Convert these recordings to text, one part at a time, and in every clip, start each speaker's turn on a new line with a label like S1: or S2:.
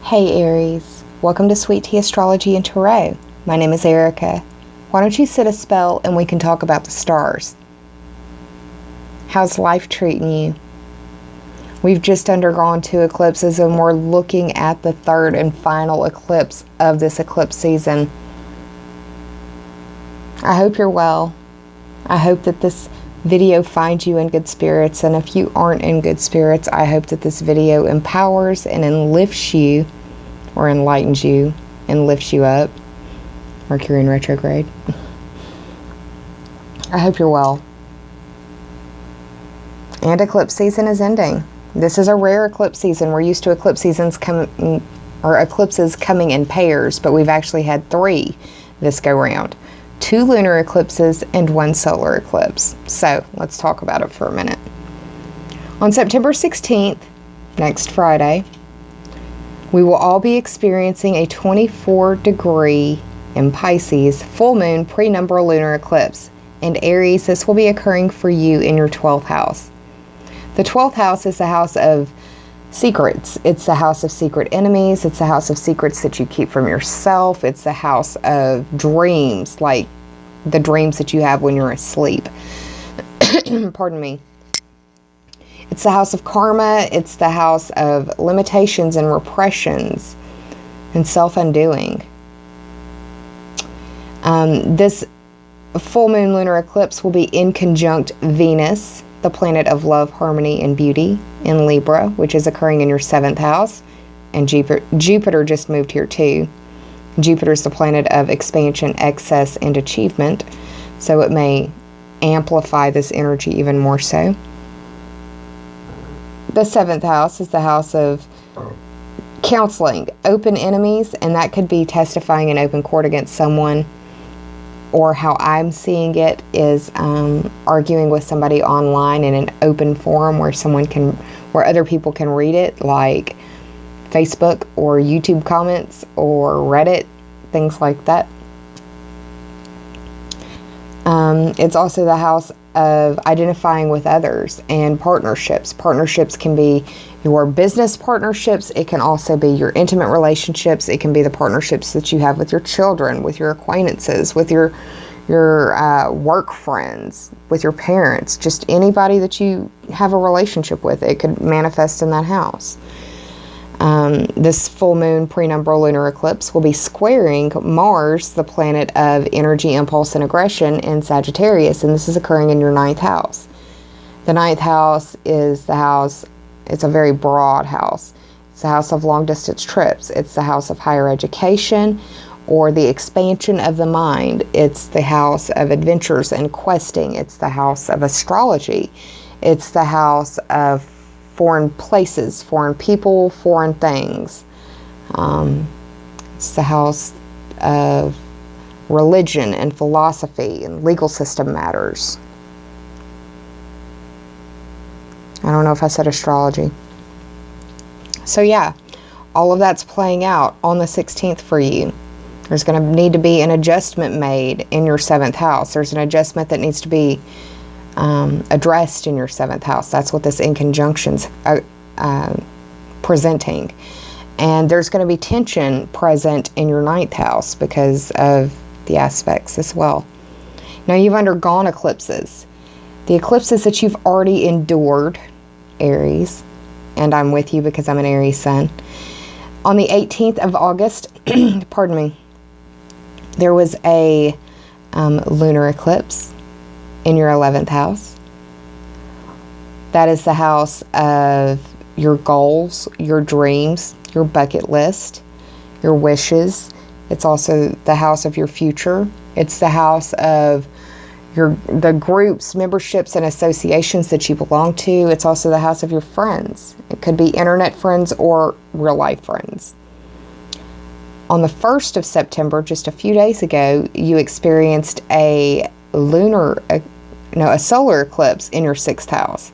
S1: Hey Aries, welcome to Sweetteaastro and Tarot. My name is Erica. Why don't you sit a spell and we can talk about the stars? How's life treating you? We've just undergone 2 eclipses and we're looking at the 3rd and final eclipse of this eclipse season. I hope you're well. I hope that this video finds you in good spirits, and if you aren't in good spirits, I hope that this video empowers and enlifts you, or enlightens you and lifts you up. Mercury in retrograde. I hope you're well. And eclipse season is ending. This is a rare eclipse season. We're used to eclipse seasons eclipses coming in pairs, but we've actually had 3 this go round. 2 lunar eclipses and 1 solar eclipse. So let's talk about it for a minute. On September 16th, next Friday, we will all be experiencing a 24-degree in Pisces full moon prenumbral lunar eclipse. And Aries, this will be occurring for you in your 12th house. The 12th house is the house of secrets. It's the house of secret enemies. It's the house of secrets that you keep from yourself. It's the house of dreams, like the dreams that you have when you're asleep. Pardon me. It's the house of karma. It's the house of limitations and repressions and self-undoing. This full moon lunar eclipse will be in conjunct Venus, the planet of love, harmony, and beauty, in Libra, which is occurring in your 7th house. And Jupiter just moved here too. Jupiter is the planet of expansion, excess, and achievement. So it may amplify this energy even more so. The 7th house is the house of counseling, open enemies, and that could be testifying in open court against someone. Or how I'm seeing it is arguing with somebody online in an open forum where other people can read it, like Facebook or YouTube comments or Reddit, things like that. It's also the house of identifying with others and partnerships. Partnerships can be your business partnerships. It can also be your intimate relationships. It can be the partnerships that you have with your children, with your acquaintances, with your work friends, with your parents, just anybody that you have a relationship with. It could manifest in that house. This full moon prenumbral lunar eclipse will be squaring Mars, the planet of energy, impulse, and aggression, in Sagittarius, and this is occurring in your 9th house. The 9th house is the house, it's a very broad house. It's the house of long distance trips. It's the house of higher education or the expansion of the mind. It's the house of adventures and questing. It's the house of astrology. It's the house of foreign places, foreign people, foreign things. It's the house of religion and philosophy and legal system matters. I don't know if I said astrology. So yeah, all of that's playing out on the 16th for you. There's going to need to be an adjustment made in your 7th house. There's an adjustment that needs to be addressed in your 7th house. That's what this in conjunction's presenting. And there's going to be tension present in your 9th house because of the aspects as well. Now you've undergone eclipses. The eclipses that you've already endured, Aries, and I'm with you because I'm an Aries sun. On the 18th of August, pardon me, there was a lunar eclipse in your 11th house. That is the house of your goals, your dreams, your bucket list, your wishes. It's also the house of your future. It's the house of the groups, memberships, and associations that you belong to. It's also the house of your friends. It could be internet friends or real life friends. On the 1st of September, just a few days ago, you experienced a solar eclipse in your 6th house.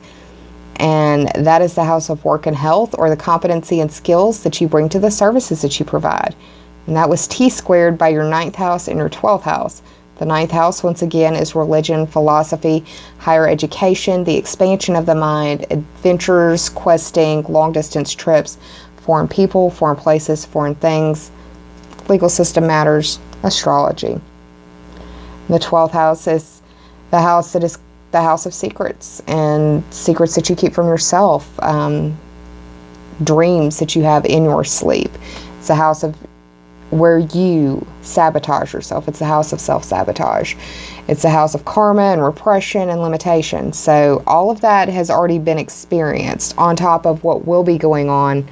S1: And that is the house of work and health, or the competency and skills that you bring to the services that you provide. And that was T-squared by your 9th house and your 12th house. The 9th house, once again, is religion, philosophy, higher education, the expansion of the mind, adventures, questing, long-distance trips, foreign people, foreign places, foreign things, legal system matters, astrology. The 12th house is the house that is the house of secrets, and secrets that you keep from yourself, dreams that you have in your sleep. It's a house of where you sabotage yourself. It's a house of self-sabotage. It's a house of karma and repression and limitation. So all of that has already been experienced on top of what will be going on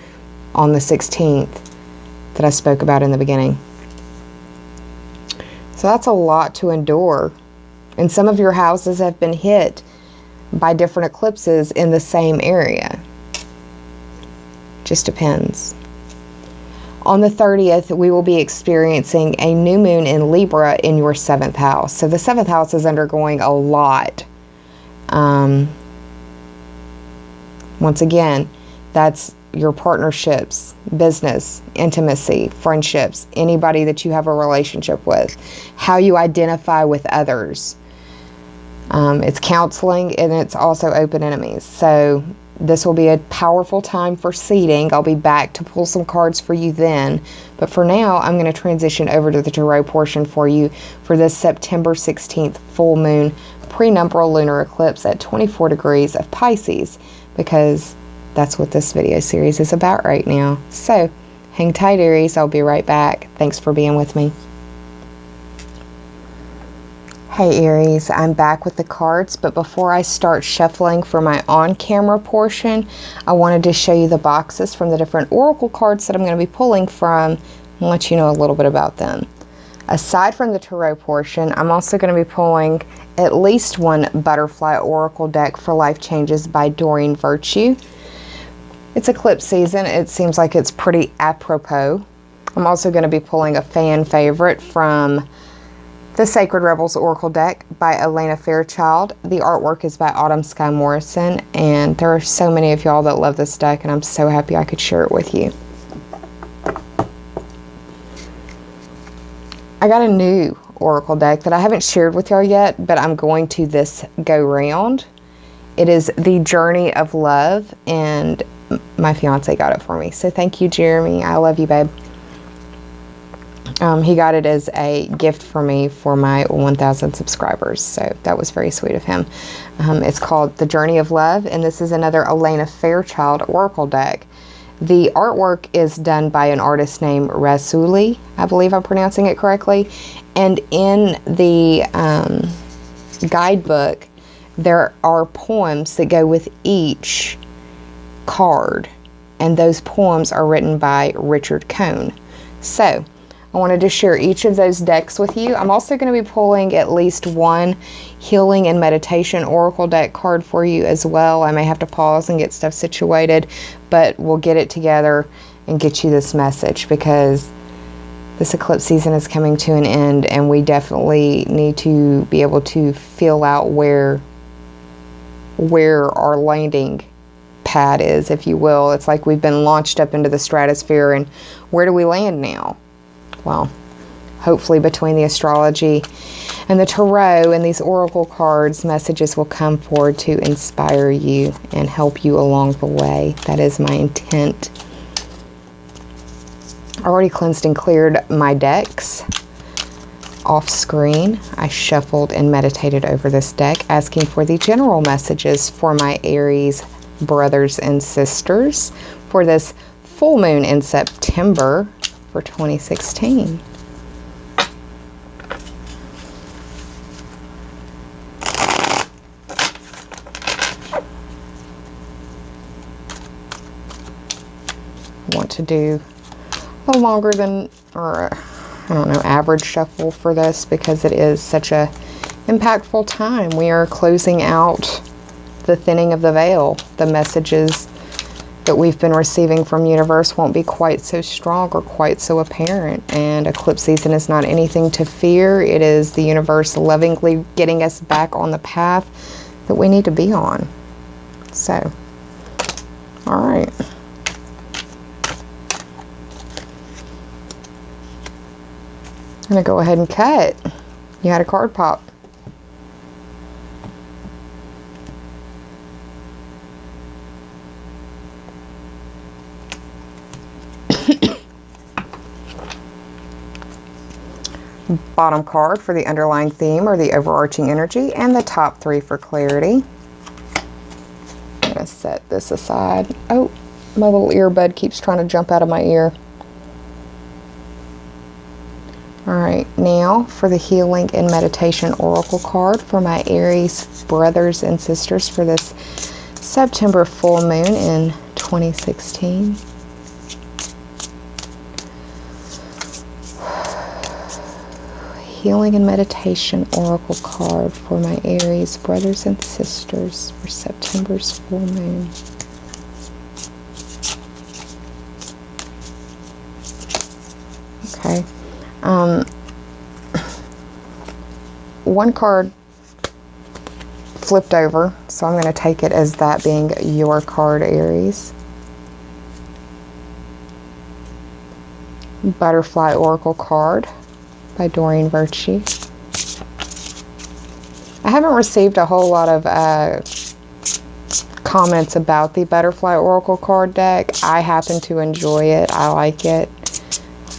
S1: the 16th that I spoke about in the beginning. So that's a lot to endure. And some of your houses have been hit by different eclipses in the same area. Just depends. On the 30th, we will be experiencing a new moon in Libra in your 7th house. So the 7th house is undergoing a lot. Once again, that's your partnerships, business, intimacy, friendships, anybody that you have a relationship with, how you identify with others. It's counseling, and it's also open enemies. So this will be a powerful time for seeding. I'll be back to pull some cards for you then. But for now, I'm going to transition over to the tarot portion for you for this September 16th full moon prenumbral lunar eclipse at 24 degrees of Pisces, because that's what this video series is about right now. So hang tight, Aries. I'll be right back. Thanks for being with me. Hey Aries, I'm back with the cards, but before I start shuffling for my on-camera portion, I wanted to show you the boxes from the different oracle cards that I'm going to be pulling from and let you know a little bit about them. Aside from the tarot portion, I'm also going to be pulling at least one butterfly oracle deck for Life Changes by Doreen Virtue. It's eclipse season. It seems like it's pretty apropos. I'm also going to be pulling a fan favorite from the Sacred Rebels Oracle deck by Elena Fairchild. The artwork is by Autumn Sky Morrison, and there are so many of y'all that love this deck, and I'm so happy I could share it with you. I got a new Oracle deck that I haven't shared with y'all yet, but I'm going to this go round. It is The Journey of Love, and my fiance got it for me. So thank you, Jeremy. I love you, babe. He got it as a gift for me for my 1,000 subscribers, so that was very sweet of him. It's called The Journey of Love, and this is another Elena Fairchild Oracle deck. The artwork is done by an artist named Rasuli. I believe I'm pronouncing it correctly. And in the guidebook, there are poems that go with each card, and those poems are written by Richard Cohn. So I wanted to share each of those decks with you. I'm also going to be pulling at least one healing and meditation oracle deck card for you as well. I may have to pause and get stuff situated, but we'll get it together and get you this message, because this eclipse season is coming to an end, and we definitely need to be able to feel out where our landing pad is, if you will. It's like we've been launched up into the stratosphere, and where do we land now? Well, hopefully between the astrology and the tarot and these oracle cards, messages will come forward to inspire you and help you along the way. That is my intent. I already cleansed and cleared my decks off screen. I shuffled and meditated over this deck, asking for the general messages for my Aries brothers and sisters for this full moon in September for 2016. Want to do a longer than, or I don't know, average shuffle for this, because it is such a impactful time. We are closing out the thinning of the veil. The messages that we've been receiving from universe won't be quite so strong or quite so apparent, and eclipse season is not anything to fear. It is the universe lovingly getting us back on the path that we need to be on. So, all right. I'm gonna go ahead and cut. You had a card pop. bottom card for the underlying theme or the overarching energy, and the top 3 for clarity. I'm going to set this aside. Oh, my little earbud keeps trying to jump out of my ear. Alright, now for the Healing and Meditation Oracle card for my Aries brothers and sisters for this September full moon in 2016. Healing and Meditation Oracle card for my Aries brothers and sisters for September's full moon. Okay. One card flipped over, so I'm going to take it as that being your card, Aries. Butterfly Oracle card by Doreen Virtue. I haven't received a whole lot of comments about the Butterfly Oracle card deck. I happen to enjoy it. I like it.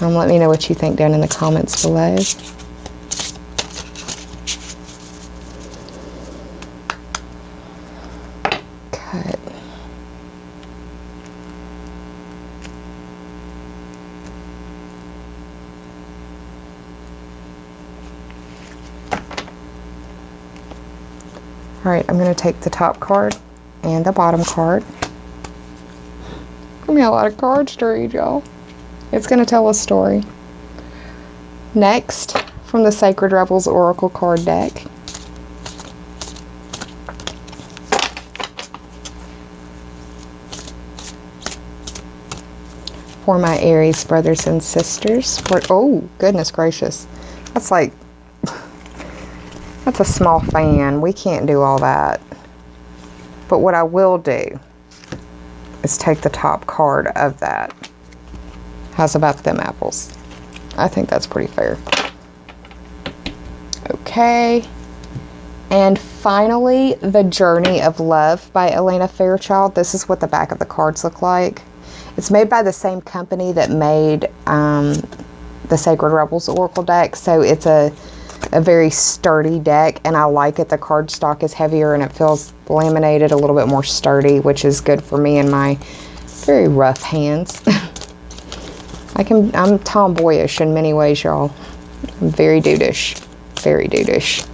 S1: Let me know what you think down in the comments below. Cut. Alright, I'm going to take the top card and the bottom card. Give me a lot of cards to read, y'all. It's going to tell a story. Next, from the Sacred Rebels Oracle card deck. For my Aries brothers and sisters. Oh, goodness gracious. That's like, that's a small fan. We can't do all that. But what I will do is take the top card of that. How's about them apples? I think that's pretty fair. Okay. And finally, The Journey of Love by Elena Fairchild. This is what the back of the cards look like. It's made by the same company that made the Sacred Rebels Oracle deck. So it's a very sturdy deck, and I like it. The cardstock is heavier and it feels laminated, a little bit more sturdy, which is good for me and my very rough hands. I'm tomboyish in many ways, y'all. I'm very dudeish. Very dudeish.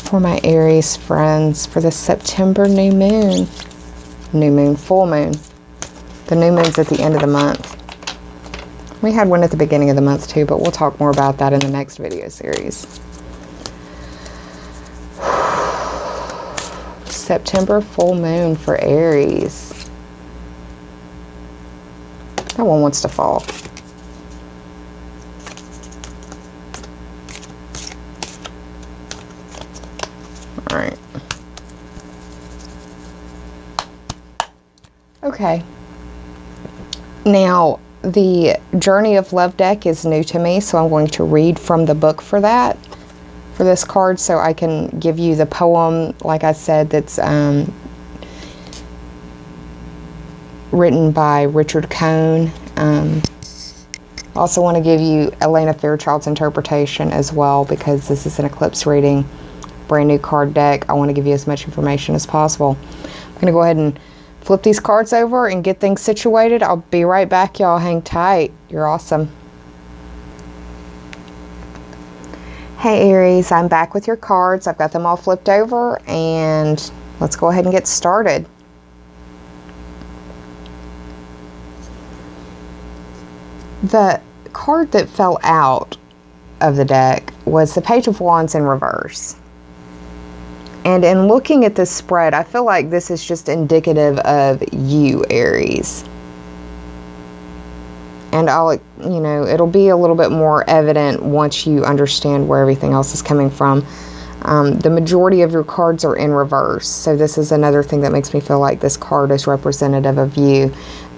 S1: For my Aries friends, for the September new moon, full moon. The new moon's at the end of the month. We had one at the beginning of the month too, but we'll talk more about that in the next video series. September full moon for Aries. That one wants to fall. Alright. Okay. Now, the Journey of Love deck is new to me, so I'm going to read from the book for that. For this card, so I can give you the poem, like I said, that's written by Richard Cohn. Also want to give you Elena Fairchild's interpretation as well, because this is an eclipse reading, brand new card deck. I want to give you as much information as possible. I'm going to go ahead and flip these cards over and get things situated. I'll be right back, y'all. Hang tight. You're awesome. Hey Aries, I'm back with your cards. I've got them all flipped over, and let's go ahead and get started. The card that fell out of the deck was the Page of Wands in reverse. And in looking at this spread, I feel like this is just indicative of you, Aries. And it'll be a little bit more evident once you understand where everything else is coming from. The majority of your cards are in reverse, so this is another thing that makes me feel like this card is representative of you.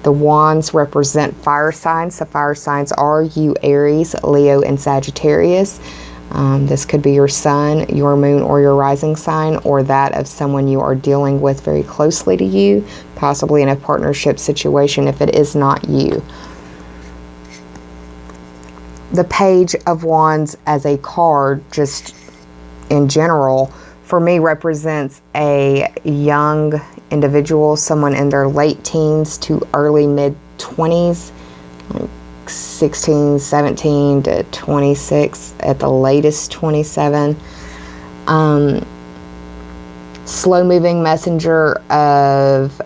S1: The wands represent fire signs. The fire signs are you, Aries, Leo, and Sagittarius. This could be your sun, your moon, or your rising sign, or that of someone you are dealing with very closely to you, possibly in a partnership situation if it is not you. The Page of Wands as a card, just in general, for me represents a young individual, someone in their late teens to early mid-20s, like 16, 17 to 26, at the latest 27. Slow-moving messenger of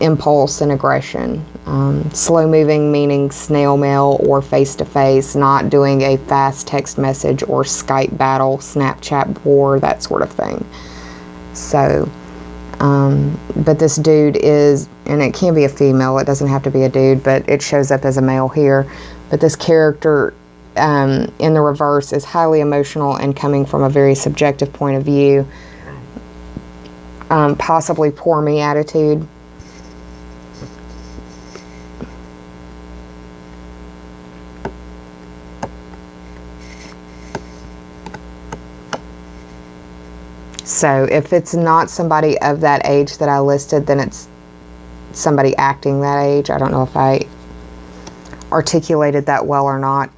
S1: impulse and aggression. Slow-moving meaning snail mail or face-to-face, not doing a fast text message or Skype battle, Snapchat war, that sort of thing. So, but this dude is, and it can be a female, it doesn't have to be a dude, but it shows up as a male here. But this character in the reverse is highly emotional and coming from a very subjective point of view. Possibly poor me attitude. So if it's not somebody of that age that I listed, then it's somebody acting that age. I don't know if I articulated that well or not.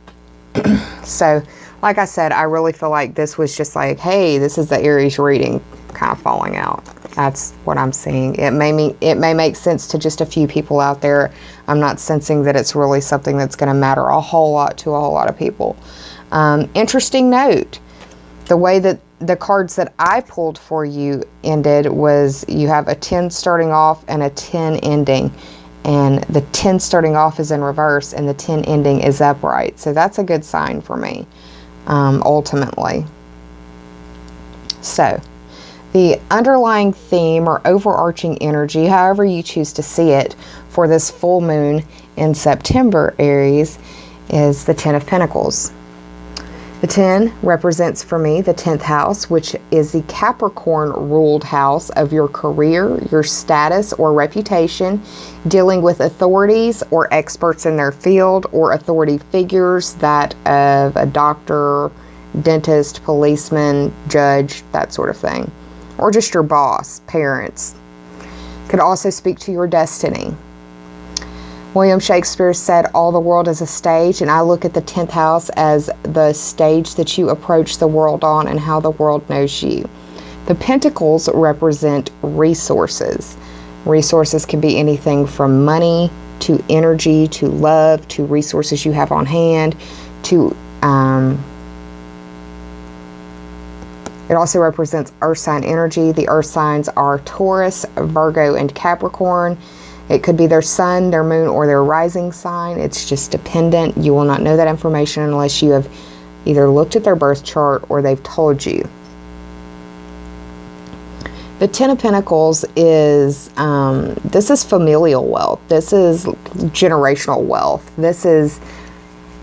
S1: So, like I said, I really feel like this was just like, hey, this is the Aries reading kind of falling out. That's what I'm seeing. It may make sense to just a few people out there. I'm not sensing that it's really something that's going to matter a whole lot to a whole lot of people. Interesting note, the way that the cards that I pulled for you ended was you have a 10 starting off and a 10 ending. And the 10 starting off is in reverse and the 10 ending is upright. So that's a good sign for me, ultimately. So the underlying theme or overarching energy, however you choose to see it, for this full moon in September, Aries, is the 10 of Pentacles. The 10 represents for me the 10th house, which is the Capricorn ruled house of your career, your status or reputation, dealing with authorities or experts in their field or authority figures, that of a doctor, dentist, policeman, judge, that sort of thing. Or just your boss, parents. Could also speak to your destiny. William Shakespeare said, all the world is a stage, and I look at the 10th house as the stage that you approach the world on and how the world knows you. The Pentacles represent resources. Resources can be anything from money to energy to love to resources you have on hand to it also represents earth sign energy. The earth signs are Taurus, Virgo, and Capricorn. It could be their sun, their moon, or their rising sign. It's just dependent. You will not know that information unless you have either looked at their birth chart or they've told you. The 10 of Pentacles is, this is familial wealth. This is generational wealth. This is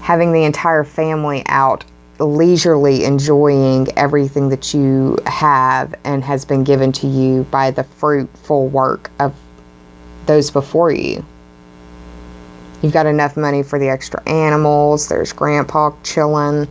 S1: having the entire family out leisurely enjoying everything that you have and has been given to you by the fruitful work of those before you. You've got enough money for the extra animals. There's grandpa chilling.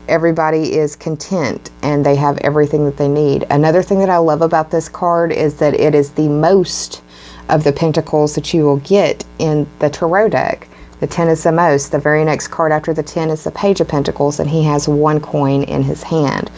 S1: Everybody is content and they have everything that they need. Another thing that I love about this card is that it is the most of the pentacles that you will get in the tarot deck. The 10 is the most. The very next card after the 10 is the Page of Pentacles, and he has one coin in his hand.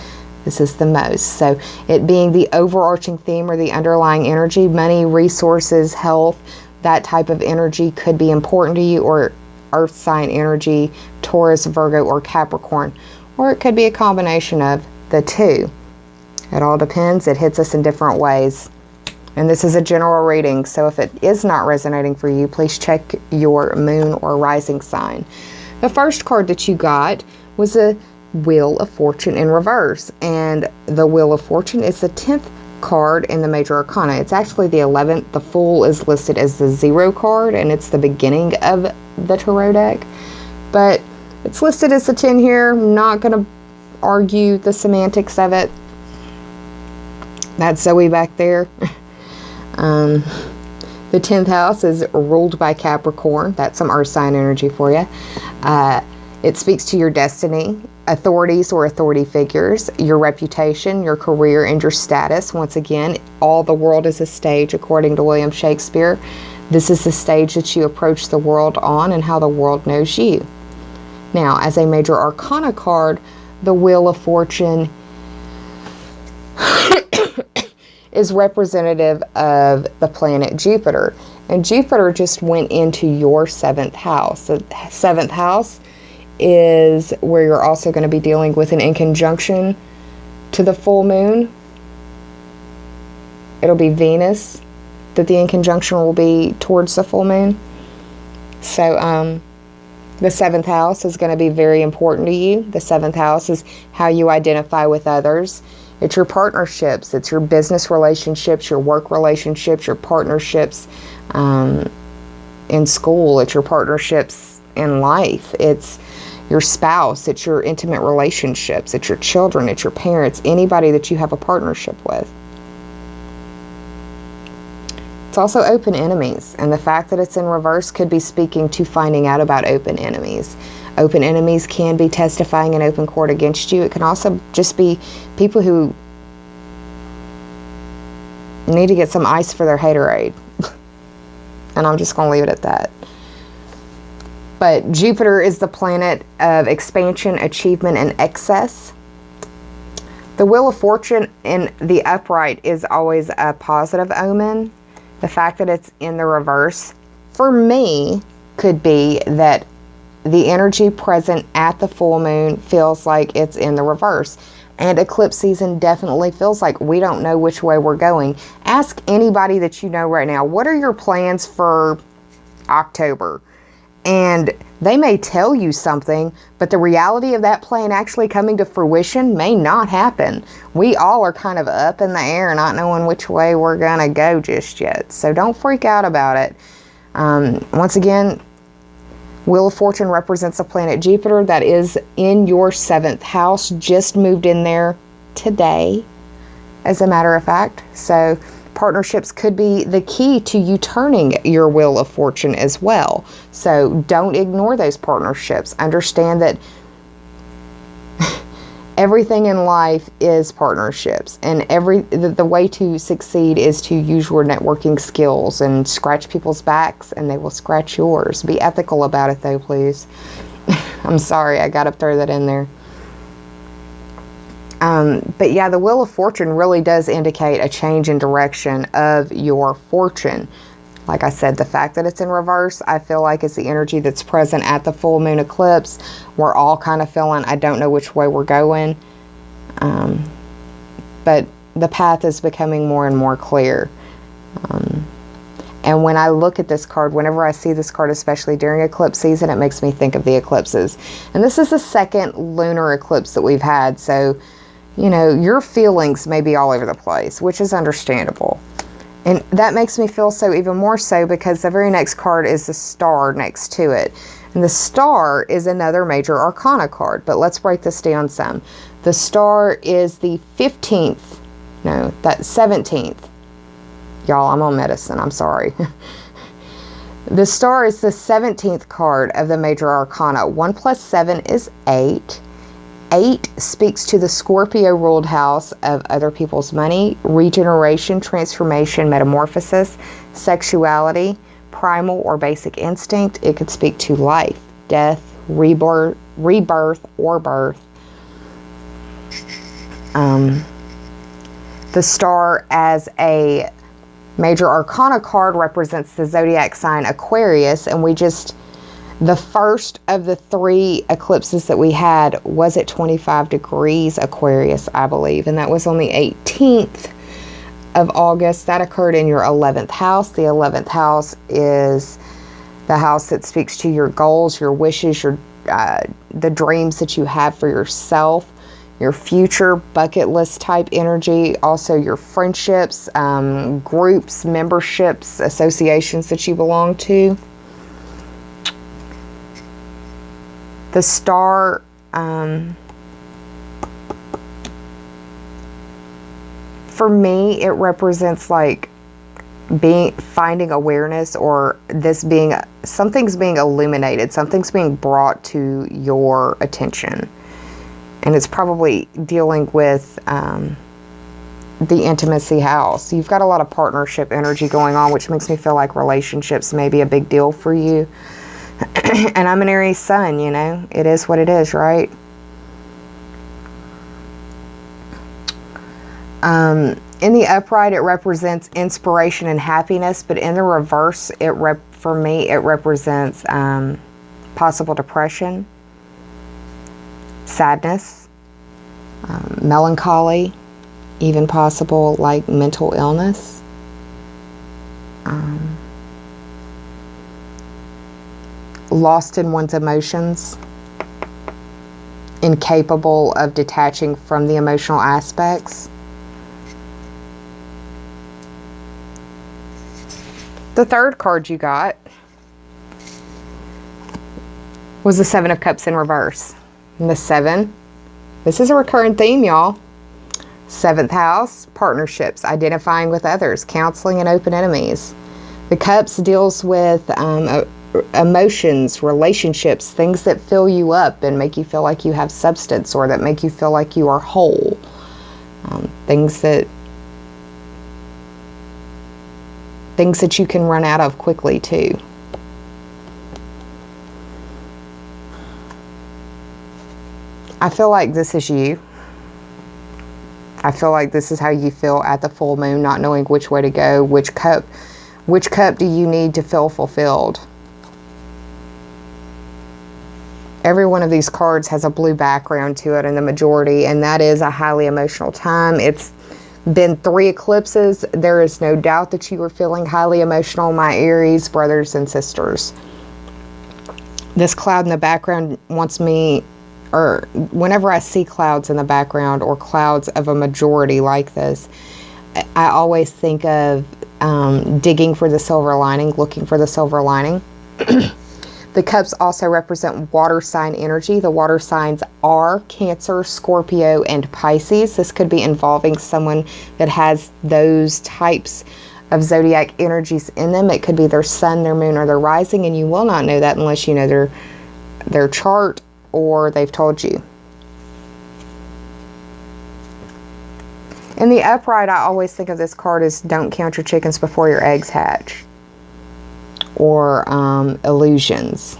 S1: This is the most. So it being the overarching theme or the underlying energy, money, resources, health, that type of energy could be important to you, or earth sign energy, Taurus, Virgo, or Capricorn. Or it could be a combination of the two. It all depends. It hits us in different ways. And this is a general reading, so if it is not resonating for you, please check your moon or rising sign. The first card that you got was a Wheel of Fortune in reverse, and the Wheel of Fortune is the 10th card in the Major Arcana. It's actually the 11th. The Fool is listed as the 0 card, and it's the beginning of the tarot deck. But it's listed as the 10 here. I'm not going to argue the semantics of it. That's Zoe back there. The 10th house is ruled by Capricorn. That's some earth sign energy for you. It speaks to your destiny, authorities or authority figures, your reputation, your career, and your status. Once again, all the world is a stage, according to William Shakespeare. This is the stage that you approach the world on and how the world knows you. Now, as a major arcana card, the Wheel of Fortune is representative of the planet Jupiter. And Jupiter just went into your 7th house. The 7th house is where you're also going to be dealing with an in conjunction to the full moon. It'll be Venus that the in conjunction will be towards the full moon. So the 7th house is going to be very important to you. The 7th house is how you identify with others. It's your partnerships. It's your business relationships, your work relationships, your partnerships in school. It's your partnerships in life. It's your spouse. It's your intimate relationships. It's your children. It's your parents. Anybody that you have a partnership with. It's also open enemies. And the fact that it's in reverse could be speaking to finding out about open enemies. Open enemies can be testifying in open court against you. It can also just be people who need to get some ice for their haterade. And I'm just going to leave it at that. But Jupiter is the planet of expansion, achievement, and excess. The Wheel of Fortune in the upright is always a positive omen. The fact that it's in the reverse, for me, could be that the energy present at the full moon feels like it's in the reverse. And eclipse season definitely feels like we don't know which way we're going. Ask anybody that you know right now, what are your plans for October? And they may tell you something, but the reality of that plan actually coming to fruition may not happen. We all are kind of up in the air, not knowing which way we're going to go just yet. So don't freak out about it. Once again, Wheel of Fortune represents the planet Jupiter that is in your 7th house, just moved in there today, as a matter of fact. So partnerships could be the key to you turning your Wheel of Fortune as well. So don't ignore those partnerships. Understand that everything in life is partnerships, and the way to succeed is to use your networking skills and scratch people's backs, and they will scratch yours. Be ethical about it, though, please. I'm sorry, I got to throw that in there. But yeah, the Wheel of Fortune really does indicate a change in direction of your fortune. Like I said, the fact that it's in reverse, I feel like is the energy that's present at the full moon eclipse. We're all kind of feeling, I don't know which way we're going. But the path is becoming more and more clear. And when I look at this card, whenever I see this card, especially during eclipse season, it makes me think of the eclipses. And this is the second lunar eclipse that we've had. So, you know, your feelings may be all over the place, which is understandable. And that makes me feel so even more so because the very next card is the star next to it. And the star is another major arcana card. But let's break this down some. The star is the 17th. Y'all, I'm on medicine. I'm sorry. The star is the 17th card of the major arcana. 1 plus 7 is 8. 8 speaks to the Scorpio ruled house of other people's money, regeneration, transformation, metamorphosis, sexuality, primal or basic instinct. It could speak to life, death, rebirth, or birth. The star as a major arcana card represents the zodiac sign Aquarius, and the first of the 3 eclipses that we had was at 25 degrees Aquarius, I believe. And that was on the 18th of August. That occurred in your 11th house. The 11th house is the house that speaks to your goals, your wishes, the dreams that you have for yourself, your future, bucket list type energy. Also your friendships, groups, memberships, associations that you belong to. The star, for me, it represents like finding awareness, or something's being illuminated, something's being brought to your attention. And it's probably dealing with the intimacy house. You've got a lot of partnership energy going on, which makes me feel like relationships may be a big deal for you. And I'm an Aries sun, you know. It is what it is, right? In the upright, it represents inspiration and happiness, but in the reverse, for me, it represents possible depression, sadness, melancholy, even possible like mental illness. Lost in one's emotions, incapable of detaching from the emotional aspects. The third card you got was the Seven of Cups in reverse. And the 7, this is a recurring theme, y'all. 7th house, partnerships, identifying with others, counseling, and open enemies. The Cups deals with emotions, relationships, things that fill you up and make you feel like you have substance, or that make you feel like you are whole. Things that you can run out of quickly too. I feel like this is you. I feel like this is how you feel at the full moon, not knowing which way to go, which cup do you need to feel fulfilled. Every one of these cards has a blue background to it in the majority, and that is a highly emotional time. It's been 3 eclipses. There is no doubt that you are feeling highly emotional, my Aries brothers and sisters. This cloud in the background wants me, or whenever I see clouds in the background, or clouds of a majority like this, I always think of digging for the silver lining, looking for the silver lining. The cups also represent water sign energy. The water signs are Cancer, Scorpio, and Pisces. This could be involving someone that has those types of zodiac energies in them. It could be their sun, their moon, or their rising, and you will not know that unless you know their chart or they've told you. In the upright, I always think of this card as don't count your chickens before your eggs hatch. Or illusions,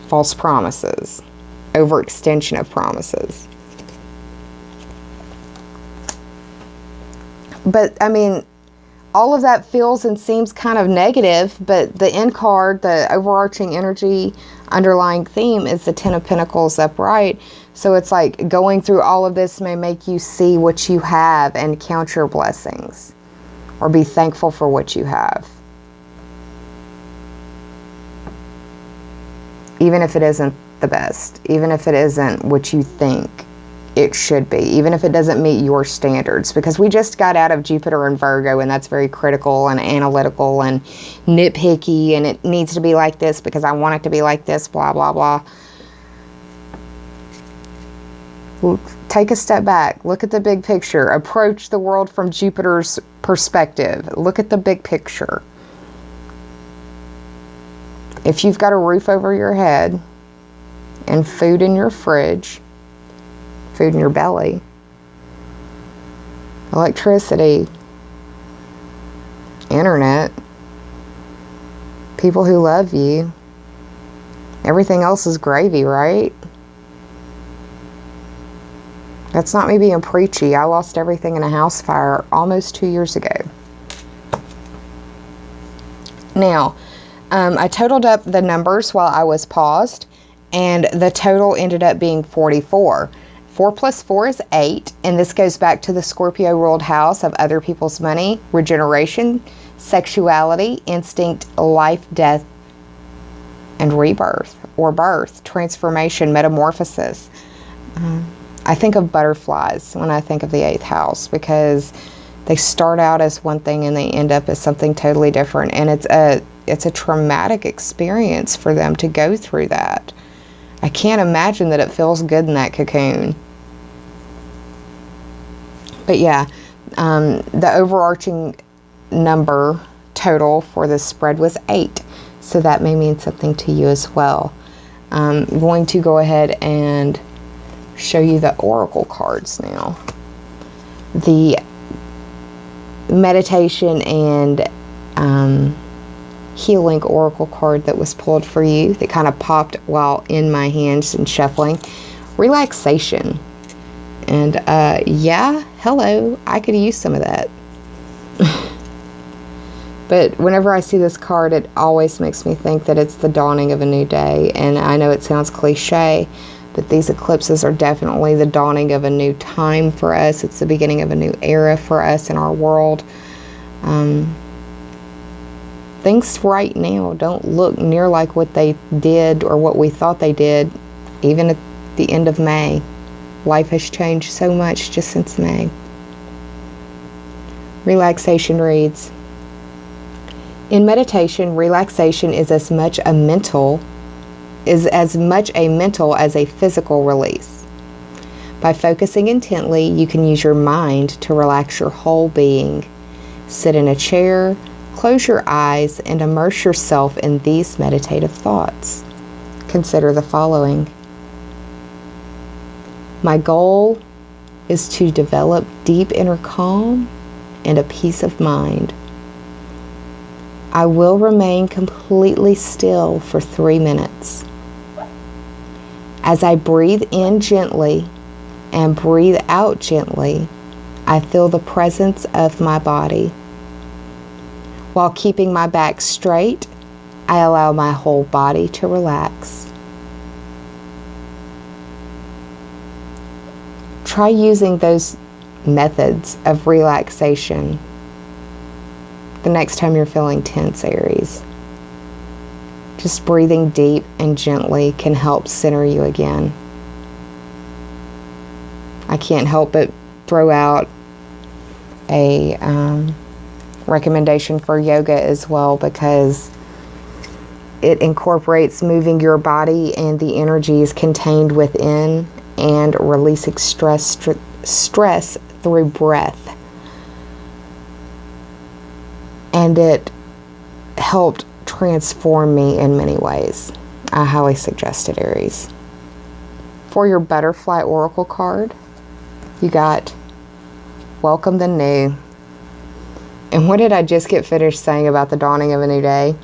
S1: false promises, overextension of promises. But, I mean, all of that feels and seems kind of negative, but the end card, the overarching energy, underlying theme is the 10 of Pentacles upright. So it's like going through all of this may make you see what you have and count your blessings, or be thankful for what you have. Even if it isn't the best, even if it isn't what you think it should be, even if it doesn't meet your standards, because we just got out of Jupiter and Virgo, and that's very critical and analytical and nitpicky, and it needs to be like this because I want it to be like this, blah, blah, blah. Take a step back, look at the big picture, approach the world from Jupiter's perspective, look at the big picture. If you've got a roof over your head and food in your fridge, food in your belly, electricity, internet, people who love you, everything else is gravy, right? That's not me being preachy. I lost everything in a house fire almost 2 years ago. Now, I totaled up the numbers while I was paused, and the total ended up being 44. 4 plus 4 is 8, and this goes back to the Scorpio ruled house of other people's money, regeneration, sexuality, instinct, life, death, and rebirth, or birth, transformation, metamorphosis. I think of butterflies when I think of the 8th house, because they start out as one thing and they end up as something totally different, and it's a traumatic experience for them to go through that. I can't imagine that it feels good in that cocoon. But yeah, the overarching number total for this spread was 8. So that may mean something to you as well. I'm going to go ahead and show you the oracle cards now. The meditation and healing oracle card that was pulled for you, that kind of popped while in my hands and shuffling. Relaxation. And yeah, hello, I could use some of that. But whenever I see this card, it always makes me think that it's the dawning of a new day. And I know it sounds cliche, but these eclipses are definitely the dawning of a new time for us. It's the beginning of a new era for us in our world. Things right now don't look near like what they did or what we thought they did, even at the end of May. Life has changed so much just since May. Relaxation reads, in meditation, relaxation is as much a mental as a physical release. By focusing intently, you can use your mind to relax your whole being. Sit in a chair, close your eyes, and immerse yourself in these meditative thoughts. Consider the following. My goal is to develop deep inner calm and a peace of mind. I will remain completely still for 3 minutes. As I breathe in gently and breathe out gently, I feel the presence of my body. While keeping my back straight, I allow my whole body to relax. Try using those methods of relaxation the next time you're feeling tense, Aries. Just breathing deep and gently can help center you again. I can't help but throw out a recommendation for yoga as well, because it incorporates moving your body and the energies contained within and releasing stress through breath. And it helped transform me in many ways. I highly suggest it, Aries. For your butterfly oracle card, you got welcome the new. And what did I just get finished saying about the dawning of a new day?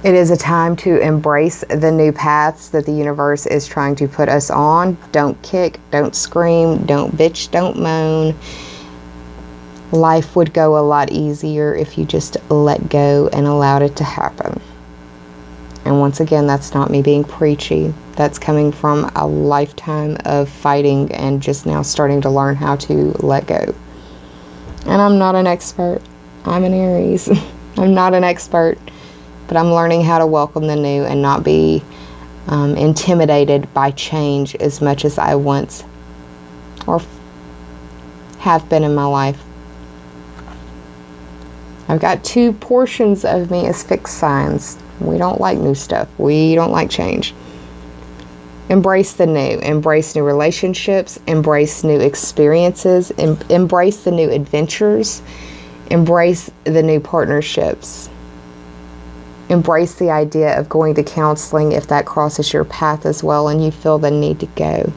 S1: It is a time to embrace the new paths that the universe is trying to put us on. Don't kick, don't scream, don't bitch, don't moan. Life would go a lot easier if you just let go and allowed it to happen. And once again, that's not me being preachy. That's coming from a lifetime of fighting and just now starting to learn how to let go. And I'm not an expert. I'm an Aries. I'm not an expert, but I'm learning how to welcome the new and not be intimidated by change as much as I once or have been in my life. I've got 2 portions of me as fixed signs. We don't like new stuff. We don't like change. Embrace the new. Embrace new relationships. Embrace new experiences. Embrace the new adventures. Embrace the new partnerships. Embrace the idea of going to counseling if that crosses your path as well and you feel the need to go.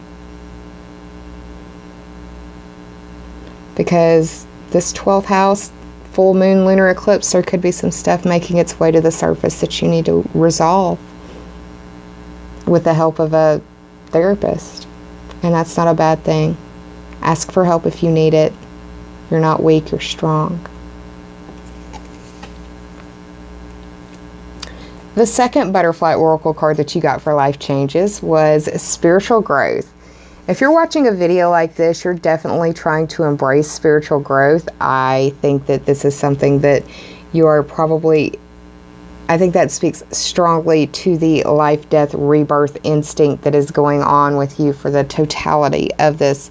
S1: Because this 12th house, full moon lunar eclipse, there could be some stuff making its way to the surface that you need to resolve with the help of a therapist. And that's not a bad thing. Ask for help if you need it. You're not weak, you're strong. The second butterfly oracle card that you got for life changes was spiritual growth. If you're watching a video like this, you're definitely trying to embrace spiritual growth. I think that this is something that you are probably, I think that speaks strongly to the life, death, rebirth instinct that is going on with you for the totality of this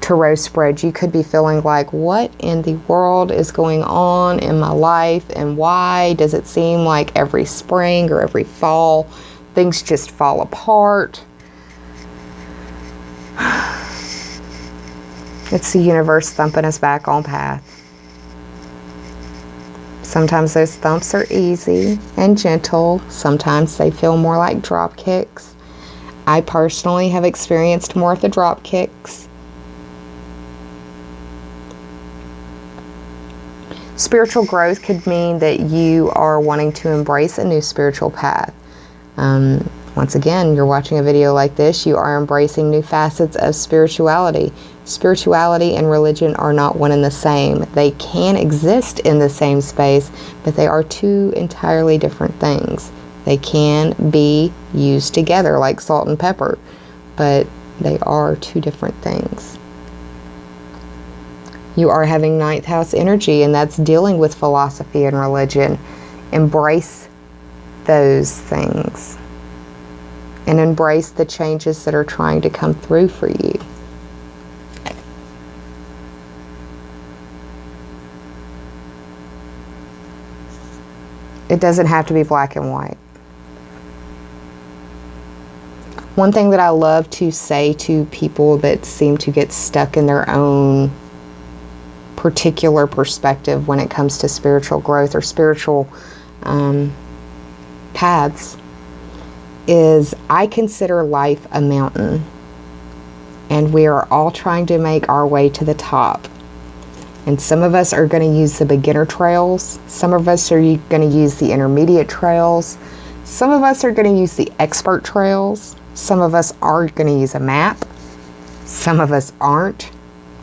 S1: tarot spread. You could be feeling like, what in the world is going on in my life, and why does it seem like every spring or every fall things just fall apart? It's the universe thumping us back on path. Sometimes those thumps are easy and gentle. Sometimes they feel more like drop kicks. I personally have experienced more of the drop kicks. Spiritual growth could mean that you are wanting to embrace a new spiritual path. Once again, you're watching a video like this, you are embracing new facets of spirituality. Spirituality and religion are not one and the same. They can exist in the same space, but they are two entirely different things. They can be used together like salt and pepper, but they are two different things. You are having ninth house energy, and that's dealing with philosophy and religion. Embrace those things and embrace the changes that are trying to come through for you. It doesn't have to be black and white. One thing that I love to say to people that seem to get stuck in their own particular perspective when it comes to spiritual growth or spiritual paths is, I consider life a mountain, and we are all trying to make our way to the top. And some of us are going to use the beginner trails. Some of us are going to use the intermediate trails. Some of us are going to use the expert trails. Some of us are going to use a map. Some of us aren't.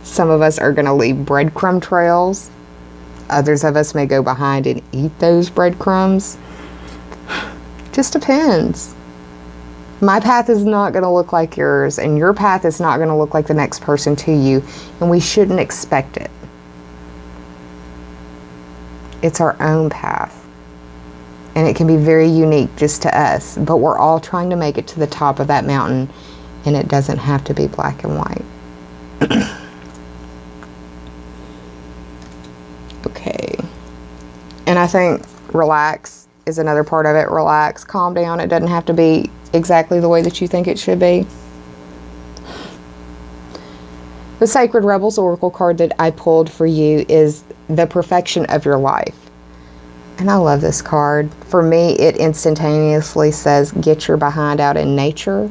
S1: Some of us are going to leave breadcrumb trails. Others of us may go behind and eat those breadcrumbs. Just depends. My path is not going to look like yours, and your path is not going to look like the next person to you, and we shouldn't expect it. It's our own path, and it can be very unique just to us, but we're all trying to make it to the top of that mountain, and it doesn't have to be black and white. Okay. And I think relax is another part of it. Relax, calm down. It doesn't have to be exactly the way that you think it should be. The Sacred Rebels Oracle card that I pulled for you is the perfection of your life. And I love this card. For me, it instantaneously says, get your behind out in nature.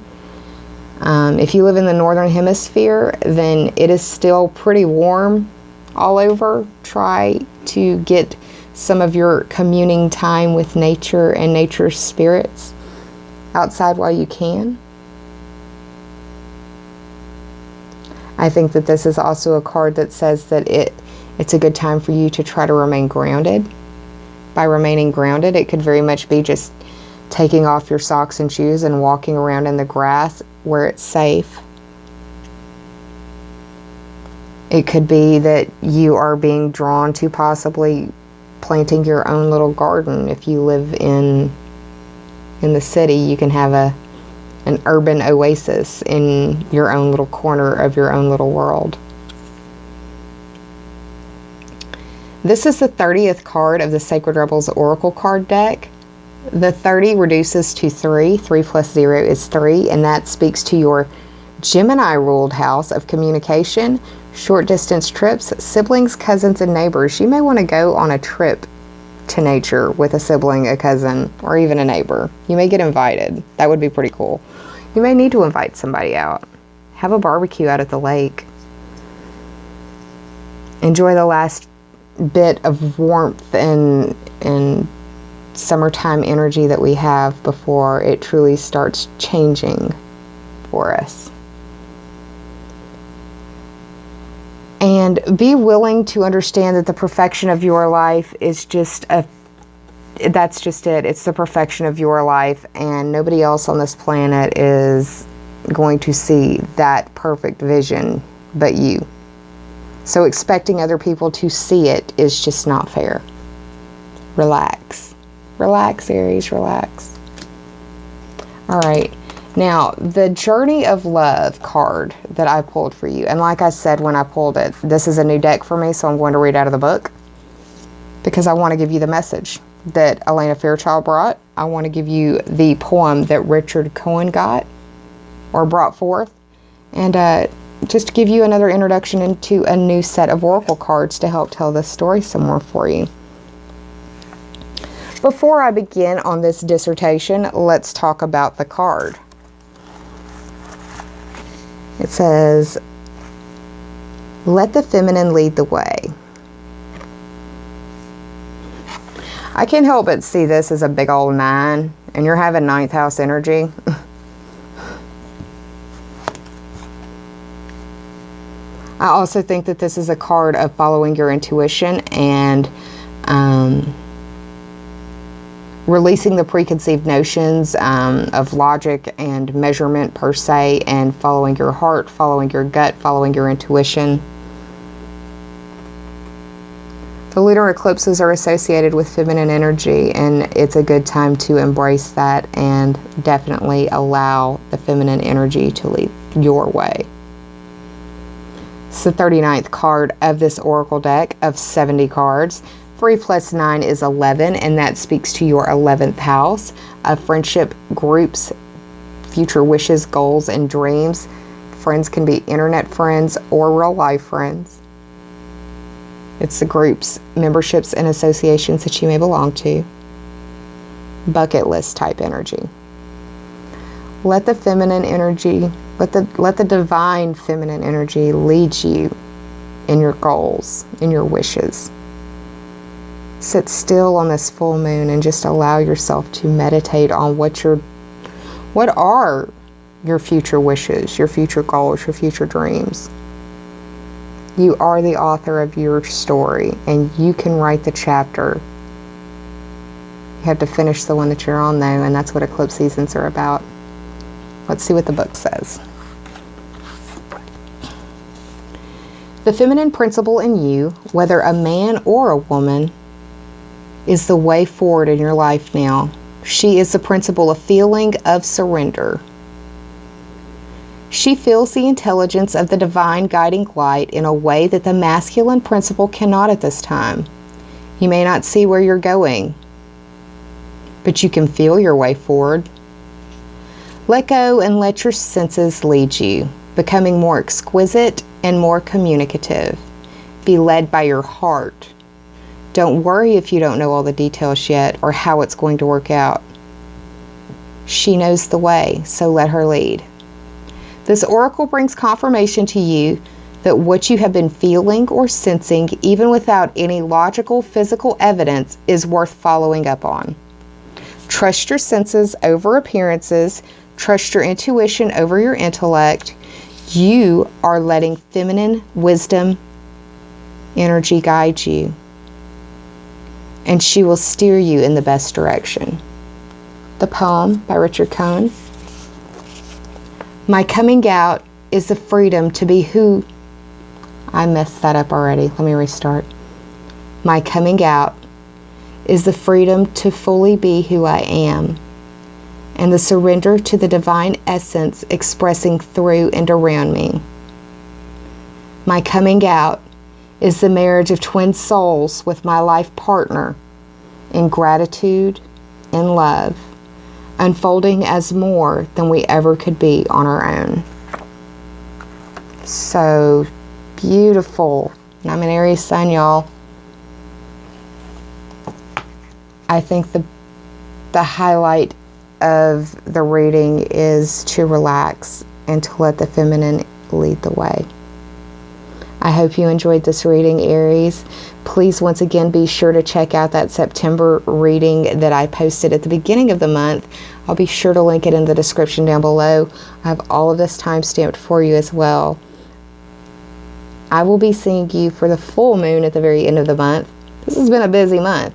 S1: If you live in the Northern Hemisphere, then it is still pretty warm all over. Try to get some of your communing time with nature and nature's spirits outside while you can. I think that this is also a card that says that it's a good time for you to try to remain grounded. By remaining grounded, it could very much be just taking off your socks and shoes and walking around in the grass where it's safe. It could be that you are being drawn to possibly planting your own little garden. If you live in the city, you can have an urban oasis in your own little corner of your own little world. This is the 30th card of the Sacred Rebels Oracle card deck. The 30 reduces to 3. 3 plus 0 is 3, and that speaks to your Gemini-ruled house of communication, short distance trips, siblings, cousins, and neighbors. You may want to go on a trip to nature with a sibling, a cousin, or even a neighbor. You may get invited. That would be pretty cool. You may need to invite somebody out. Have a barbecue out at the lake. Enjoy the last bit of warmth and summertime energy that we have before it truly starts changing for us. And be willing to understand that the perfection of your life is that's just it. It's the perfection of your life, and nobody else on this planet is going to see that perfect vision but you. So expecting other people to see it is just not fair. Relax. Relax, Aries, relax. All right. Now, the Journey of Love card that I pulled for you, and like I said when I pulled it, this is a new deck for me, so I'm going to read out of the book because I want to give you the message that Elena Fairchild brought. I want to give you the poem that Richard Cohen got or brought forth, and just to give you another introduction into a new set of oracle cards to help tell this story some more for you. Before I begin on this dissertation, let's talk about the card. It says, let the feminine lead the way. I can't help but see this as a big old 9, and you're having 9th house energy. I also think that this is a card of following your intuition and releasing the preconceived notions of logic and measurement per se, and following your heart, following your gut, following your intuition. The lunar eclipses are associated with feminine energy, and it's a good time to embrace that and definitely allow the feminine energy to lead your way. It's the 39th card of this oracle deck of 70 cards. 3 plus 9 is 11, and that speaks to your 11th house of friendship, groups, future wishes, goals, and dreams. Friends can be internet friends or real life friends. It's the groups, memberships, and associations that you may belong to. Bucket list type energy. Let the feminine energy, let the divine feminine energy lead you in your goals, in your wishes. Sit still on this full moon and just allow yourself to meditate on what are your future wishes, your future goals, your future dreams. You are the author of your story, and you can write the chapter. You have to finish the one that you're on, though, and that's what eclipse seasons are about. Let's see what the book says. The feminine principle in you, whether a man or a woman, is the way forward in your life now. She is the principle of feeling of surrender. She feels the intelligence of the divine guiding light in a way that the masculine principle cannot at this time. You may not see where you're going, but you can feel your way forward. Let go and let your senses lead you, becoming more exquisite and more communicative. Be led by your heart. Don't worry if you don't know all the details yet or how it's going to work out. She knows the way, so let her lead. This oracle brings confirmation to you that what you have been feeling or sensing, even without any logical physical evidence, is worth following up on. Trust your senses over appearances. Trust your intuition over your intellect. You are letting feminine wisdom energy guide you, and she will steer you in the best direction. The poem by Richard Cohn. My coming out is the freedom to be who... I messed that up already. Let me restart. My coming out is the freedom to fully be who I am, and the surrender to the divine essence expressing through and around me. My coming out is the marriage of twin souls with my life partner in gratitude and love, unfolding as more than we ever could be on our own. So beautiful. And I'm an Aries sun, y'all. I think the highlight of the reading is to relax and to let the feminine lead the way. I hope you enjoyed this reading, Aries. Please, once again, be sure to check out that September reading that I posted at the beginning of the month. I'll be sure to link it in the description down below. I have all of this time stamped for you as well. I will be seeing you for the full moon at the very end of the month. This has been a busy month,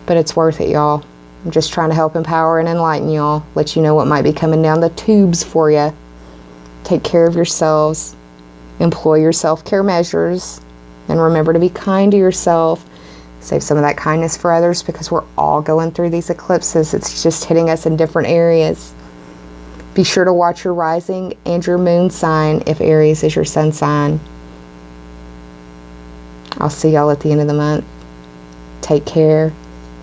S1: but it's worth it, y'all. I'm just trying to help empower and enlighten y'all, let you know what might be coming down the tubes for you. Take care of yourselves. Employ your self-care measures, and remember to be kind to yourself. Save some of that kindness for others, because we're all going through these eclipses. It's just hitting us in different areas. Be sure to watch your rising and your moon sign if Aries is your sun sign. I'll see y'all at the end of the month. Take care,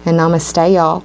S1: and namaste, y'all.